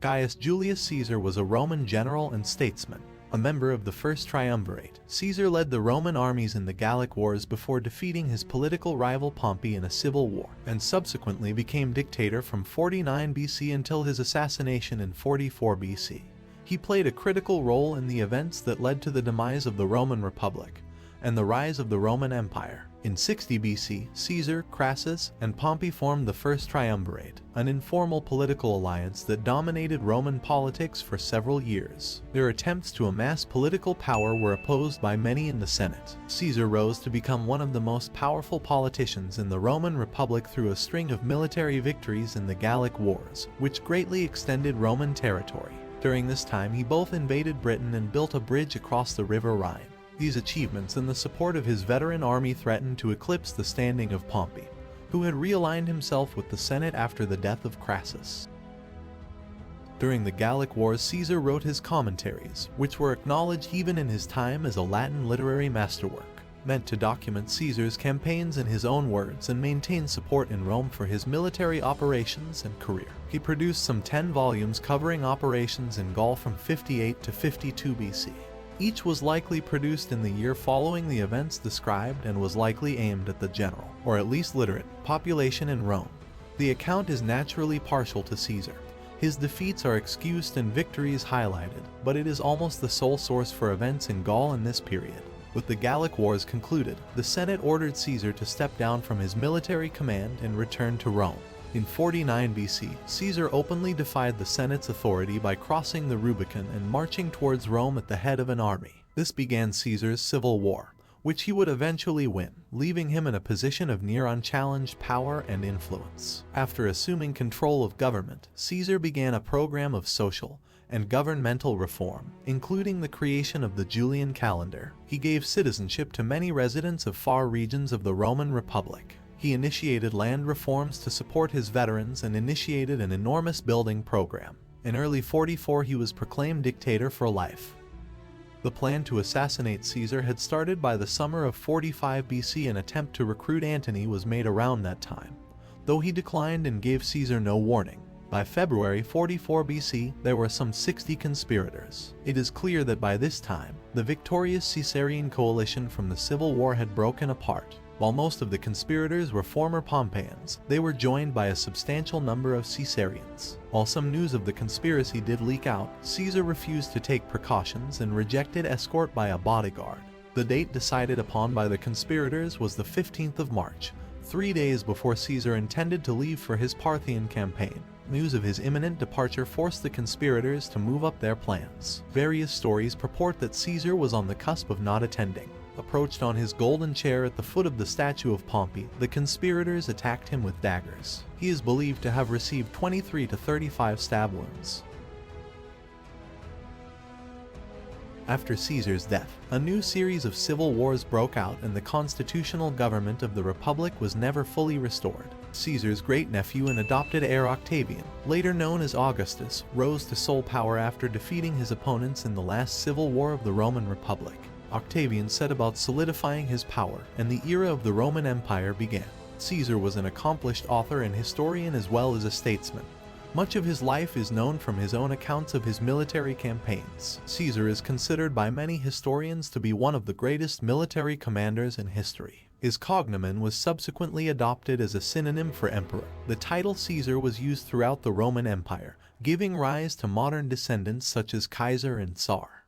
Gaius Julius Caesar was a Roman general and statesman. A member of the First Triumvirate, Caesar led the Roman armies in the Gallic Wars before defeating his political rival Pompey in a civil war, and subsequently became dictator from 49 BC until his assassination in 44 BC. He played a critical role in the events that led to the demise of the Roman Republic and the rise of the Roman Empire. In 60 BC, Caesar, Crassus, and Pompey formed the First Triumvirate, an informal political alliance that dominated Roman politics for several years. Their attempts to amass political power were opposed by many in the Senate. Caesar rose to become one of the most powerful politicians in the Roman Republic through a string of military victories in the Gallic Wars, which greatly extended Roman territory. During this time, he both invaded Britain and built a bridge across the River Rhine. These achievements and the support of his veteran army threatened to eclipse the standing of Pompey, who had realigned himself with the Senate after the death of Crassus. During the Gallic Wars, Caesar wrote his commentaries, which were acknowledged even in his time as a Latin literary masterwork, meant to document Caesar's campaigns in his own words and maintain support in Rome for his military operations and career. He produced some 10 volumes covering operations in Gaul from 58 to 52 BC. Each was likely produced in the year following the events described and was likely aimed at the general, or at least literate, population in Rome. The account is naturally partial to Caesar. His defeats are excused and victories highlighted, but it is almost the sole source for events in Gaul in this period. With the Gallic Wars concluded, the Senate ordered Caesar to step down from his military command and return to Rome. In 49 BC, Caesar openly defied the Senate's authority by crossing the Rubicon and marching towards Rome at the head of an army. This began Caesar's civil war, which he would eventually win, leaving him in a position of near unchallenged power and influence. After assuming control of government, Caesar began a program of social and governmental reform, including the creation of the Julian calendar. He gave citizenship to many residents of far regions of the Roman Republic. He initiated land reforms to support his veterans and initiated an enormous building program. In early 44, he was proclaimed dictator for life. The plan to assassinate Caesar had started by the summer of 45 BC. An attempt to recruit Antony was made around that time, though he declined and gave Caesar no warning. By February 44 BC, there were some 60 conspirators. It is clear that by this time, the victorious Caesarian coalition from the civil war had broken apart. While most of the conspirators were former Pompeians, they were joined by a substantial number of Caesarians. While some news of the conspiracy did leak out, Caesar refused to take precautions and rejected escort by a bodyguard. The date decided upon by the conspirators was the 15th of March, 3 days before Caesar intended to leave for his Parthian campaign. News of his imminent departure forced the conspirators to move up their plans. Various stories purport that Caesar was on the cusp of not attending. Approached on his golden chair at the foot of the statue of Pompey, the conspirators attacked him with daggers. He is believed to have received 23 to 35 stab wounds. After Caesar's death, a new series of civil wars broke out and the constitutional government of the Republic was never fully restored. Caesar's great-nephew and adopted heir Octavian, later known as Augustus, rose to sole power after defeating his opponents in the last civil war of the Roman Republic. Octavian set about solidifying his power, and the era of the Roman Empire began. Caesar was an accomplished author and historian as well as a statesman. Much of his life is known from his own accounts of his military campaigns. Caesar is considered by many historians to be one of the greatest military commanders in history. His cognomen was subsequently adopted as a synonym for emperor. The title Caesar was used throughout the Roman Empire, giving rise to modern descendants such as Kaiser and Tsar.